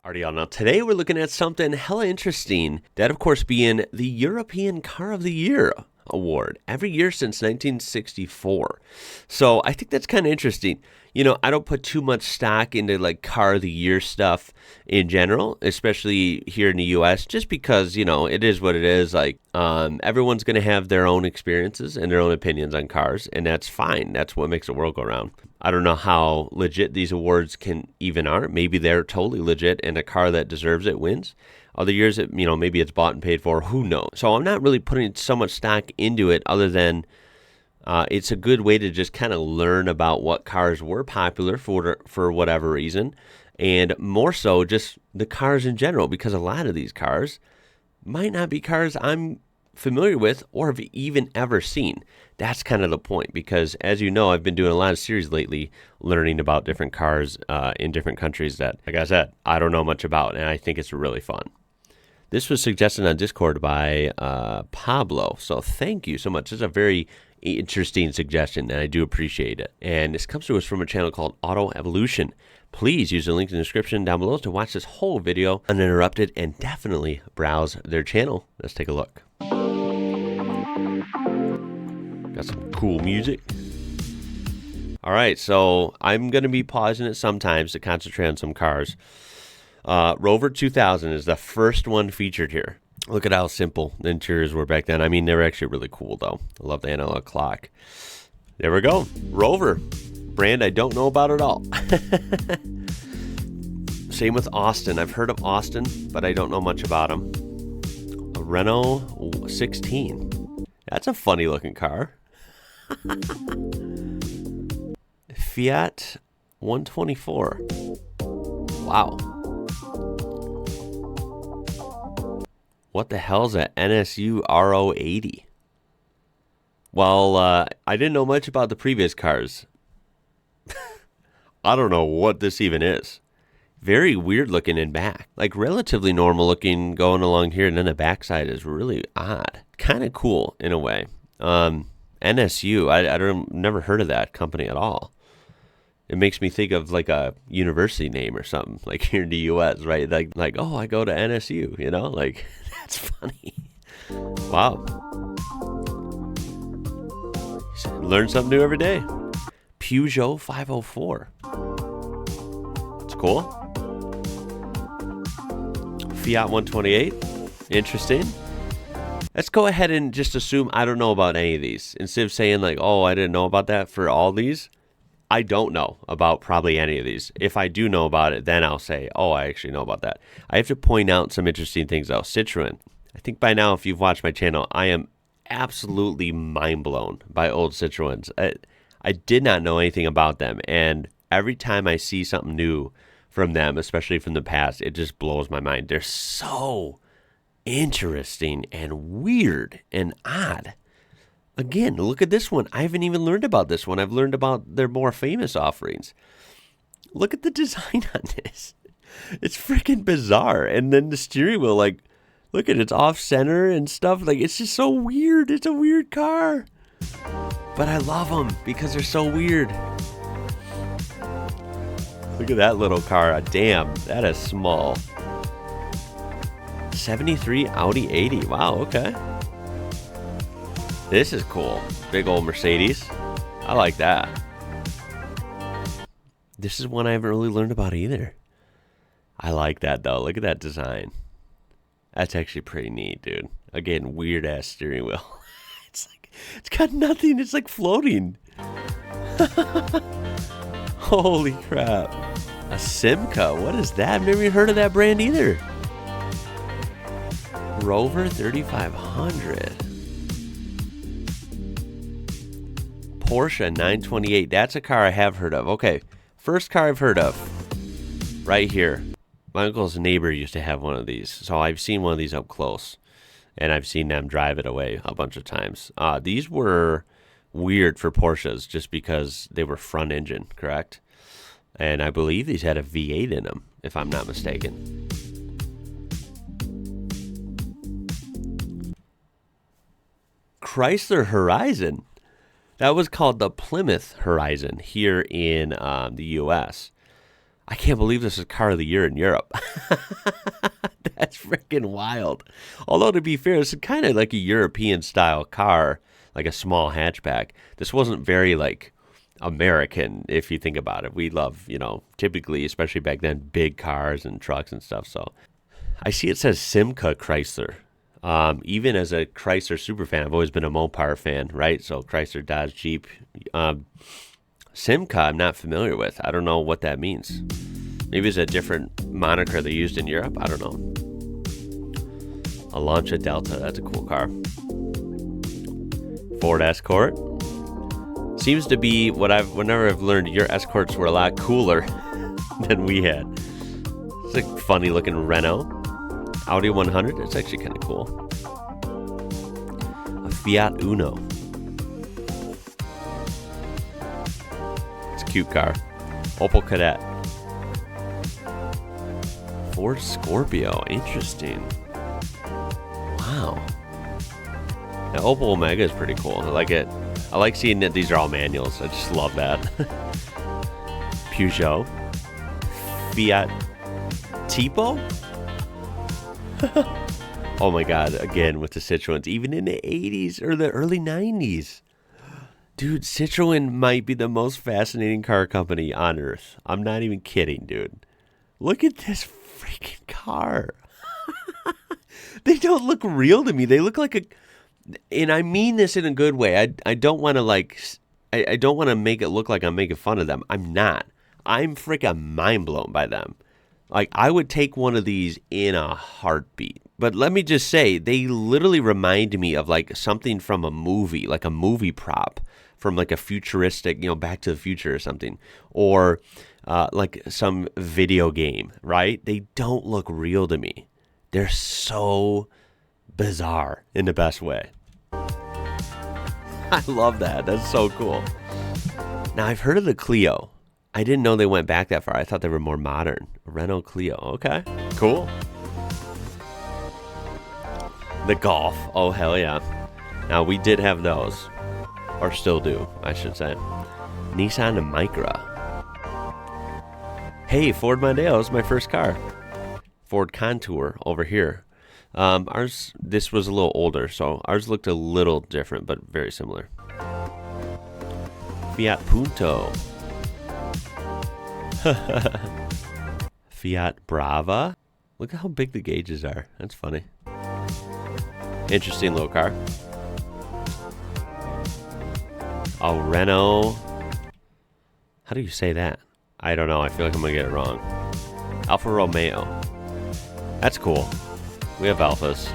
Alrighty, y'all. Now today we're looking at something hella interesting. That, of course, being the European Car of the Year award every year since 1964. So I think that's kind of interesting. You know, I don't put too much stock into like Car of the Year stuff in general, especially here in the U.S., just because, you know, it is what it is. Like, everyone's going to have their own experiences and their own opinions on cars, and that's fine. That's what makes the world go round. I don't know how legit these awards can even are. Maybe they're totally legit and a car that deserves it wins. Other years, maybe it's bought and paid for. Who knows? So I'm not really putting so much stock into it other than it's a good way to just kind of learn about what cars were popular for whatever reason. And more so just the cars in general, because a lot of these cars might not be cars I'm familiar with or have even ever seen. That's kind of the point, because as you know, I've been doing a lot of series lately learning about different cars in different countries that, like I said, I don't know much about, and I think it's really fun. This was suggested on Discord by Pablo, so thank you so much. It's a very interesting suggestion, and I do appreciate it. And this comes to us from a channel called Auto Evolution. Please use the link in the description down below to watch this whole video uninterrupted, and definitely browse their channel. Let's take a look. Got some cool music. All right, so I'm going to be pausing it sometimes to concentrate on some cars. Rover 2000 is the first one featured here. Look at how simple the interiors were back then. I mean, they were actually really cool, though. I love the analog clock. There we go. Rover. Brand I don't know about at all. Same with Austin. I've heard of Austin, but I don't know much about him. A Renault 16. That's a funny looking car. Fiat 124. Wow. What the hell's a NSU RO80? Well, I didn't know much about the previous cars. I don't know what this even is. Very weird looking in back. Like relatively normal looking going along here, and then the backside is really odd. Kind of cool in a way. NSU, I don't never heard of that company at all. It makes me think of like a university name or something, like here in the U.S., right? Like oh, I go to NSU, you know? Like, that's funny. Wow. Learn something new every day. Peugeot 504. It's cool. Fiat 128. Interesting. Let's go ahead and just assume I don't know about any of these. Instead of saying like, oh, I didn't know about that for all these. I don't know about probably any of these. If I do know about it, then I'll say, oh, I actually know about that. I have to point out some interesting things, though. Citroën. I think by now, if you've watched my channel, I am absolutely mind blown by old Citroëns. I did not know anything about them. And every time I see something new from them, especially from the past, it just blows my mind. They're so interesting and weird and odd. Again, look at this one. I haven't even learned about this one. I've learned about their more famous offerings. Look at the design on this. It's freaking bizarre. And then the steering wheel, like, look at it. It's off center and stuff. Like, it's just so weird. It's a weird car. But I love them because they're so weird. Look at that little car. Damn, that is small. 73 Audi 80. Wow, okay. This is cool. Big old Mercedes. I like that. This is one I haven't really learned about either. I like that, though. Look at that design. That's actually pretty neat, dude. Again, weird-ass steering wheel. It's got nothing. It's like floating. Holy crap. A Simca. What is that? I've never even heard of that brand either. Rover 3500. Porsche 928. That's a car I have heard of. Okay, first car I've heard of. Right here. My uncle's neighbor used to have one of these. So I've seen one of these up close. And I've seen them drive it away a bunch of times. These were weird for Porsches just because they were front engine, correct? And I believe these had a V8 in them, if I'm not mistaken. Chrysler Horizon. That was called the Plymouth Horizon here in the U.S. I can't believe this is car of the year in Europe. That's freaking wild. Although, to be fair, it's kind of like a European style car, like a small hatchback. This wasn't very like American, if you think about it. We love, typically, especially back then, big cars and trucks and stuff. So I see it says Simca Chrysler. Even as a Chrysler super fan, I've always been a Mopar fan, right? So Chrysler, Dodge, Jeep. Simca, I'm not familiar with. I don't know what that means. Maybe it's a different moniker they used in Europe. I don't know. A Lancia Delta. That's a cool car. Ford Escort. Seems to be whenever I've learned, your Escorts were a lot cooler than we had. It's a funny looking Renault. Audi 100. It's actually kind of cool. A Fiat Uno. It's a cute car. Opel Kadett. Ford Scorpio. Interesting. Wow. Now, Opel Omega is pretty cool. I like it. I like seeing that these are all manuals. I just love that. Peugeot. Fiat Tipo. Oh my God. Again, with the Citroëns. Even in the 80s or the early 90s. Dude, Citroën might be the most fascinating car company on earth. I'm not even kidding, dude. Look at this freaking car. They don't look real to me. They look like a... And I mean this in a good way. I don't want to I don't want to make it look like I'm making fun of them. I'm not. I'm freaking mind blown by them. Like, I would take one of these in a heartbeat. But let me just say, they literally remind me of like something from a movie, like a movie prop from like a futuristic, Back to the Future or something, or like some video game, right? They don't look real to me. They're so bizarre in the best way. I love that. That's so cool. Now, I've heard of the Clio. I didn't know they went back that far. I thought they were more modern. Renault Clio. Okay, cool. The Golf. Oh, hell yeah. Now, we did have those. Or still do, I should say. Nissan Micra. Hey, Ford Mondeo is my first car. Ford Contour over here. This was a little older, so ours looked a little different, but very similar. Fiat Punto. Fiat Brava. Look at how big the gauges are. That's funny. Interesting little car. A Renault. How do you say that? I don't know. I feel like I'm going to get it wrong. Alfa Romeo. That's cool. We have Alphas.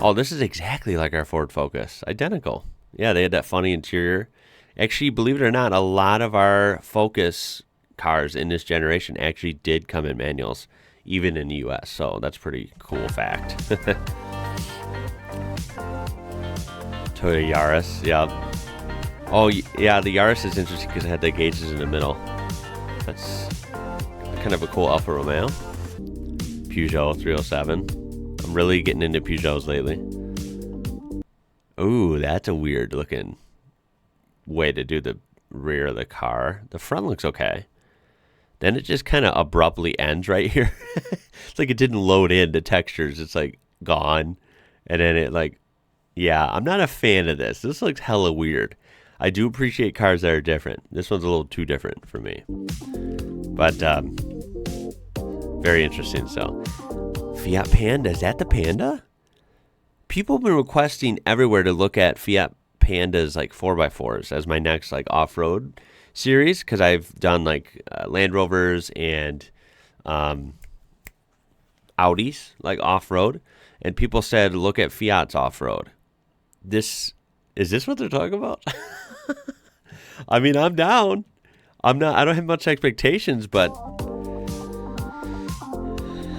Oh, this is exactly like our Ford Focus. Identical. Yeah, they had that funny interior. Actually, believe it or not, a lot of our Focus cars in this generation actually did come in manuals, even in the U.S. So that's a pretty cool fact. Toyota Yaris, yeah. Oh, yeah, the Yaris is interesting because it had the gauges in the middle. That's kind of a cool Alfa Romeo. Peugeot 307. I'm really getting into Peugeots lately. Ooh, that's a weird looking way to do the rear of the car. The front looks okay. Then it just kind of abruptly ends right here. It's like it didn't load in the textures. It's like gone. And then it like, yeah, I'm not a fan of this. This looks hella weird. I do appreciate cars that are different. This one's a little too different for me. But very interesting still. Fiat Panda, is that the Panda? People have been requesting everywhere to look at Fiat Pandas like 4x4s as my next like off-road series, because I've done like Land Rovers and Audis like off-road, and people said look at Fiat's off-road. Is this what they're talking about? I mean, I'm down. I don't have much expectations, but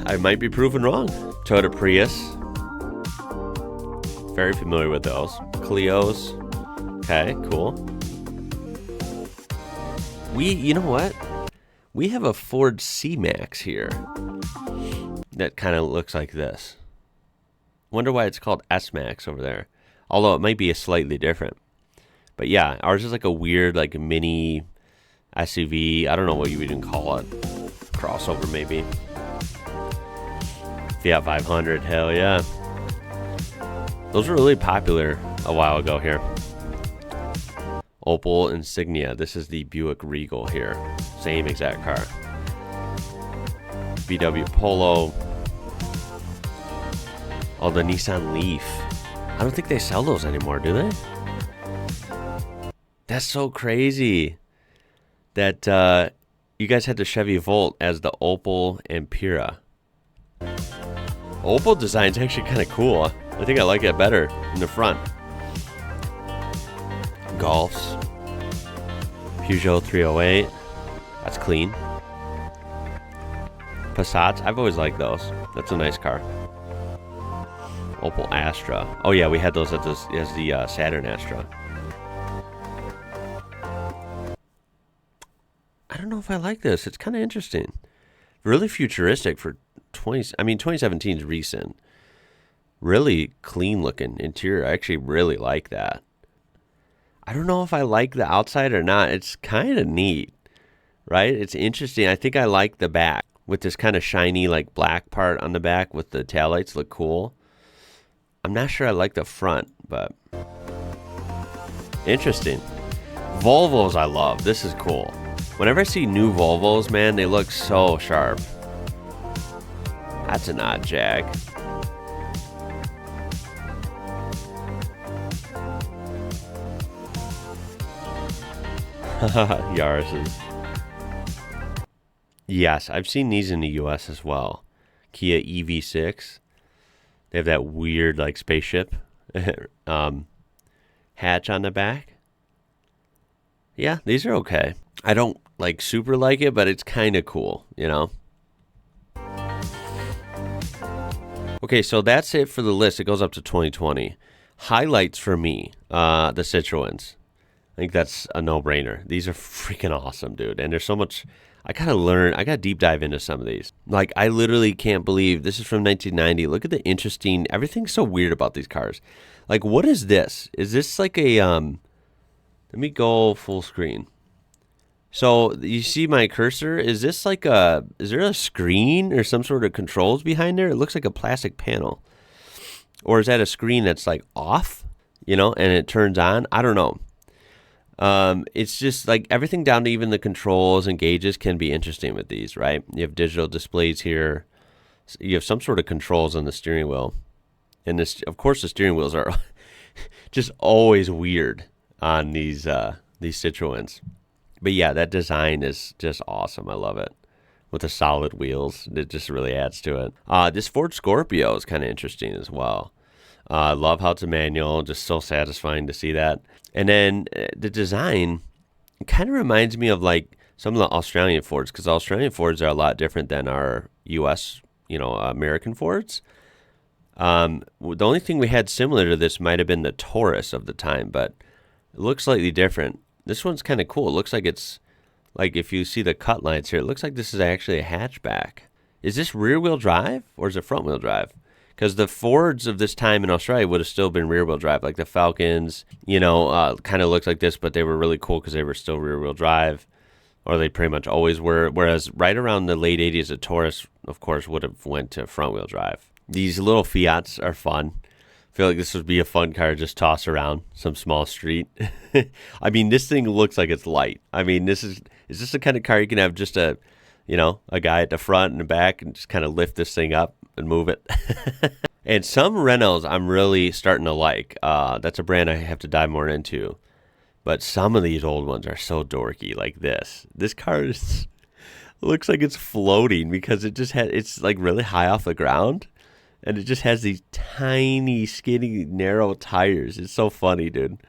I might be proven wrong. Toyota Prius. Very familiar with those. Clios. Okay, cool. You know what? We have a Ford C-Max here that kind of looks like this. Wonder why it's called S-Max over there. Although it might be a slightly different. But yeah, ours is like a weird, like mini, SUV. I don't know what you would even call it. Crossover, maybe. Fiat 500, hell yeah. Those were really popular a while ago here. Opel Insignia. This is the Buick Regal here. Same exact car. VW Polo. Oh, the Nissan Leaf. I don't think they sell those anymore, do they? That's so crazy that you guys had the Chevy Volt as the Opel Ampera. Opel design's actually kind of cool. I think I like it better in the front. Golfs. Peugeot 308. That's clean. Passats. I've always liked those. That's a nice car. Opel Astra. Oh yeah, we had those as the Saturn Astra. I don't know if I like this. It's kind of interesting. Really futuristic for 2017 is recent. Really clean looking interior. I actually really like that. I don't know if I like the outside or not. It's kind of neat, right? It's interesting. I think I like the back with this kind of shiny like black part on the back with the taillights. Look cool. I'm not sure I like the front, but interesting. Volvos I love. This is cool. Whenever I see new Volvos, man, they look so sharp. That's an odd Jag. Yaris's. Yes, I've seen these in the US as well. Kia EV6. They have that weird like spaceship hatch on the back. Yeah, these are okay. I don't like super like it, but it's kind of cool, you know? Okay, so that's it for the list. It goes up to 2020. Highlights for me, the Citroëns. I think that's a no-brainer. These are freaking awesome, dude. And there's so much... I gotta deep dive into some of these. Like, I literally can't believe this is from 1990. Look at the interesting... Everything's so weird about these cars. Like, what is this? Is this like a... Let me go full screen. So, you see my cursor? Is this like a... Is there a screen or some sort of controls behind there? It looks like a plastic panel. Or is that a screen that's like off? You know, and it turns on? I don't know. It's just like everything down to even the controls and gauges can be interesting with these, right? You have digital displays here. You have some sort of controls on the steering wheel. And this, of course, the steering wheels are just always weird on these Citroëns. But yeah, that design is just awesome. I love it. With the solid wheels, it just really adds to it. This Ford Scorpio is kind of interesting as well. I love how it's a manual. Just so satisfying to see that. And then the design kind of reminds me of like some of the Australian Fords, because Australian Fords are a lot different than our U.S., American Fords. The only thing we had similar to this might have been the Taurus of the time, but it looks slightly different. This one's kind of cool. It looks like it's, like if you see the cut lines here, it looks like this is actually a hatchback. Is this rear-wheel drive or is it front-wheel drive? Because the Fords of this time in Australia would have still been rear-wheel drive, like the Falcons, kind of looked like this, but they were really cool because they were still rear-wheel drive, or they pretty much always were. Whereas right around the late 80s, the Taurus, of course, would have went to front-wheel drive. These little Fiats are fun. I feel like this would be a fun car to just toss around some small street. I mean, this thing looks like it's light. I mean, is this the kind of car you can have just a guy at the front and the back and just kind of lift this thing up and move it. And some Renaults I'm really starting to like. That's a brand I have to dive more into. But some of these old ones are so dorky, like this. This car looks like it's floating because it's like really high off the ground. And it just has these tiny, skinny, narrow tires. It's so funny, dude.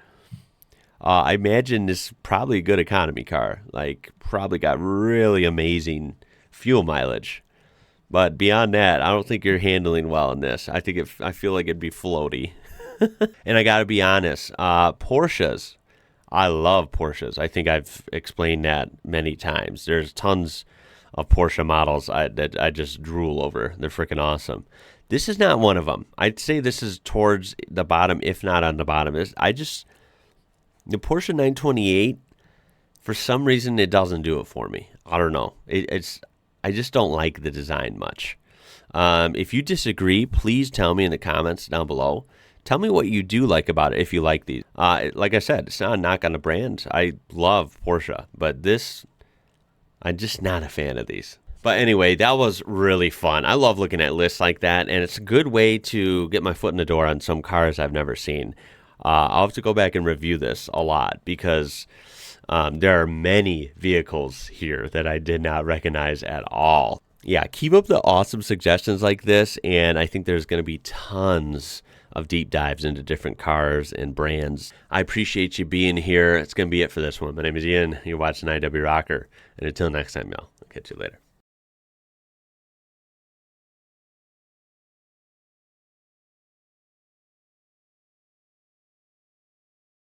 I imagine this is probably a good economy car. Like, probably got really amazing fuel mileage. But beyond that, I don't think you're handling well in this. I feel like it'd be floaty. And I got to be honest, Porsches. I love Porsches. I think I've explained that many times. There's tons of Porsche models that I just drool over. They're freaking awesome. This is not one of them. I'd say this is towards the bottom, if not on the bottom. The Porsche 928 For some reason, it doesn't do it for me. I don't know. I just don't like the design much. If you disagree, please tell me in the comments down below. Tell me what you do like about it if you like these. Like I said, it's not a knock on the brand. I love Porsche, but this, I'm just not a fan of these. But anyway, that was really fun. I love looking at lists like that, and it's a good way to get my foot in the door on some cars I've never seen. I'll have to go back and review this a lot because there are many vehicles here that I did not recognize at all. Yeah, keep up the awesome suggestions like this, and I think there's going to be tons of deep dives into different cars and brands. I appreciate you being here. It's going to be it for this one. My name is Ian. You're watching IWrocker, and until next time, y'all, I'll catch you later.